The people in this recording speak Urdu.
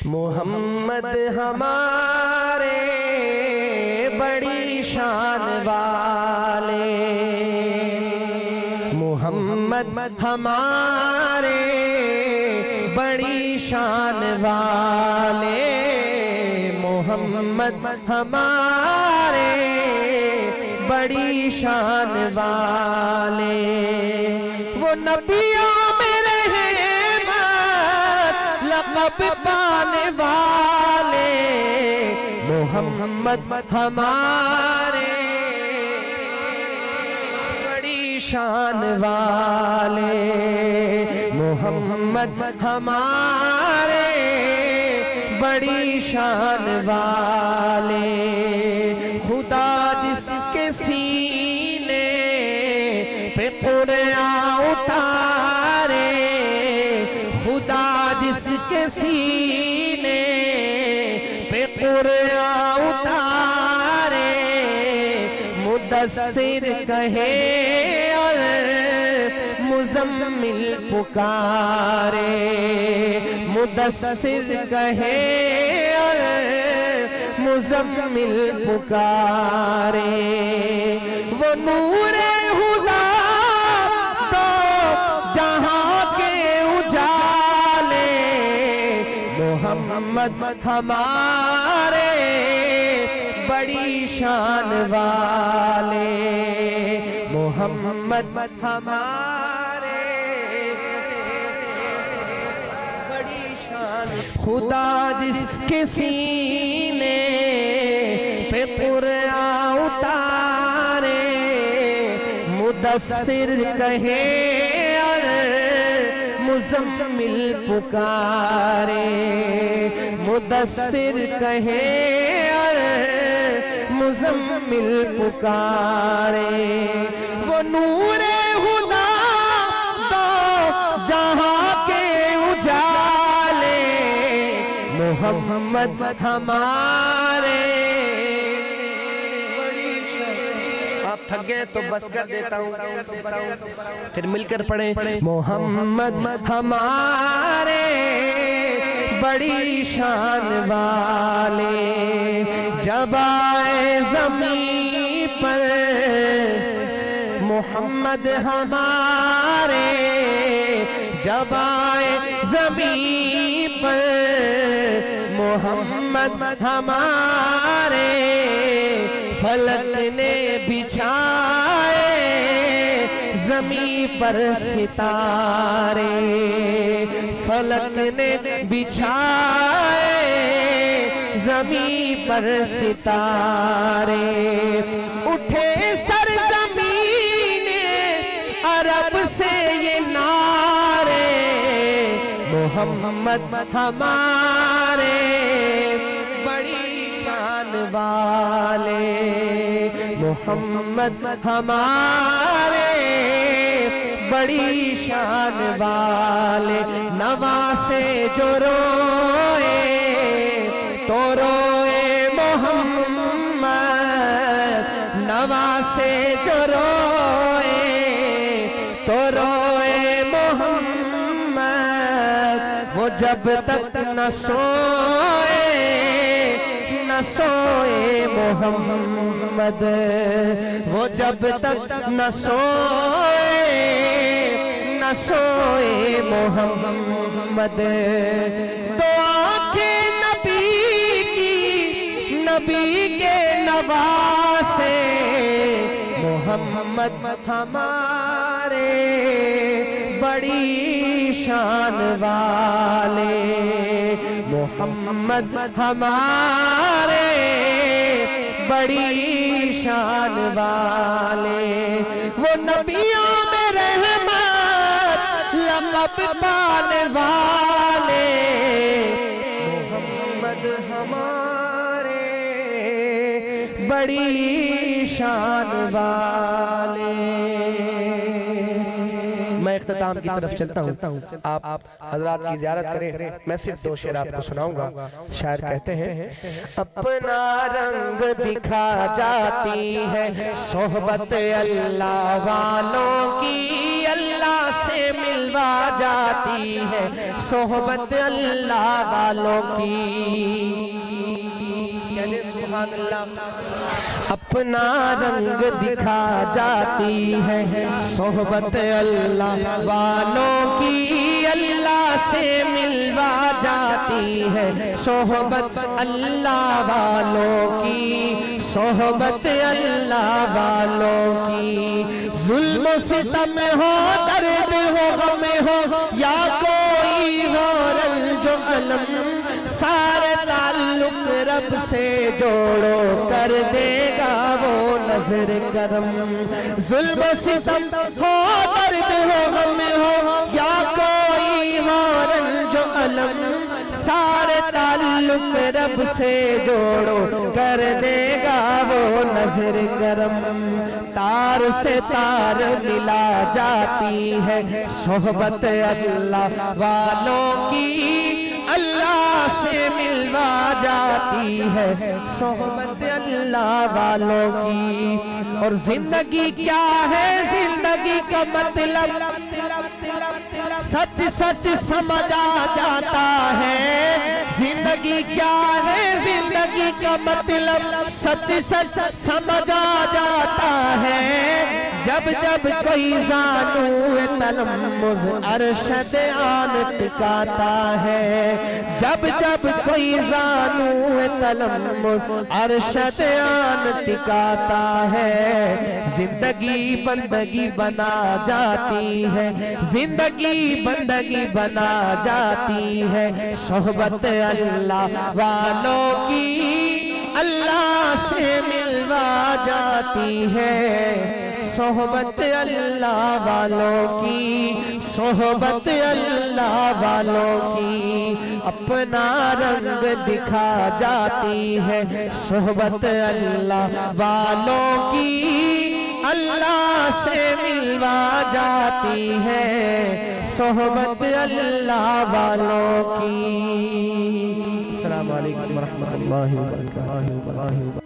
محمد ہمارے بڑی شان والے، محمد ہمارے بڑی شان والے، محمد ہمارے بڑی شان والے، وہ نبیوں میں رحمت لقب پانے والے، محمد ہمارے بڑی شان والے، محمد ہمارے بڑی شان والے، خدا جس کے سینے پہ قرآن اتارے، خدا جس کے سینے پہ قرآن اتارے، مدثر کہے اور مزمل پکارے، مدثر کہے اور مزمل پکارے، وہ نور خدا تو جہاں کے اجالے، محمد ہمارے بڑی شان والے، محمد ہمارے بڑی شان، خدا جس کے سینے پہ قرآن اتارے، مدثر کہے اور مزمل پکارے، مدثر کہے اور مزمل پکارے، وہ نور خدا دو جہاں کے اجالے، محمد ہمارے بڑی شان، آپ تھک گئے تو بس کر دیتا ہوں، پھر مل کر پڑھیں، محمد ہمارے بڑی شان والے، جب آئے زمین پر محمد ہمارے، جب آئے زمین پر محمد ہمارے، فلک نے بچھائے زمین پر ستارے، فلک نے بچھائے زمین پر ستارے، اٹھے سرزمین عرب سے یہ نعرے، محمد ہمارے بڑی شان والے، محمد ہمارے بڑی شان والے، نواسے جو روئے تو روئے محمد، نواسے جو روئے تو روئے محمد، وہ جب تک نہ سوئے نہ سوئے محمد، وہ جب تک نہ سوئے نہ سوئے محمد، دو آنکھیں نبی کی نبی کے نواسے، محمد ہمارے بڑی شان والے، محمد ہمارے بڑی شان والے، وہ نبیوں میں رحمت لقب پانے والے، محمد ہمارے بڑی شان والے۔ میں اختتام کی طرف چلتا ہوں، آپ حضرات کی زیارت کریں، میں صرف دو شعر آپ کو سناؤں گا۔ شاعر کہتے ہیں، اپنا رنگ دکھا جاتی ہے صحبت اللہ والوں کی، اللہ سے ملوا جاتی ہے صحبت اللہ والوں کی۔ کہنے سبحان اللہ۔ اپنا رنگ دکھا جاتی ہے صحبت اللہ والوں کی، اللہ سے ملوا جاتی ہے صحبت اللہ والوں کی، صحبت اللہ والوں کی۔ ظلم و ستم ہو، درد ہو، غم ہو، یا کوئی ہو رنج و الم، سارے تعلق رب سے جوڑو، کر دے گا وہ نظر کرم۔ ظلم و ستم ہو، درد ہو، غم ہو، یا کوئی ہو رنج و الم، سارے تعلق رب سے جوڑو، کر دے گا وہ نظر کرم۔ تار سے تار ملا جاتی ہے صحبت اللہ والوں کی، اللہ سے ملوا جاتی ہے صحبت اللہ والوں کی۔ اور زندگی کیا ہے، زندگی کا مطلب سچ سچ سمجھ آ جاتا ہے۔ زندگی کیا ہے، زندگی کا مطلب سچ سچ سمجھ آ جاتا ہے۔ جب جب کوئی زانو تلمذ ارشد آن ٹکاتا ہے، جب جب کوئی زانو تلمذ ارشد آن ٹکاتا ہے، زندگی بندگی بنا جاتی ہے، زندگی بندگی بنا جاتی ہے صحبت اللہ والوں کی، اللہ سے ملوا جاتی ہے صحبت اللہ والوں کی، صحبت اللہ والوں کی۔ اپنا رنگ دکھا جاتی ہے صحبت اللہ والوں کی، اللہ سے ملوا جاتی ہے صحبت اللہ والوں کی۔ السلام علیکم ورحمۃ اللہ وبرکاتہ۔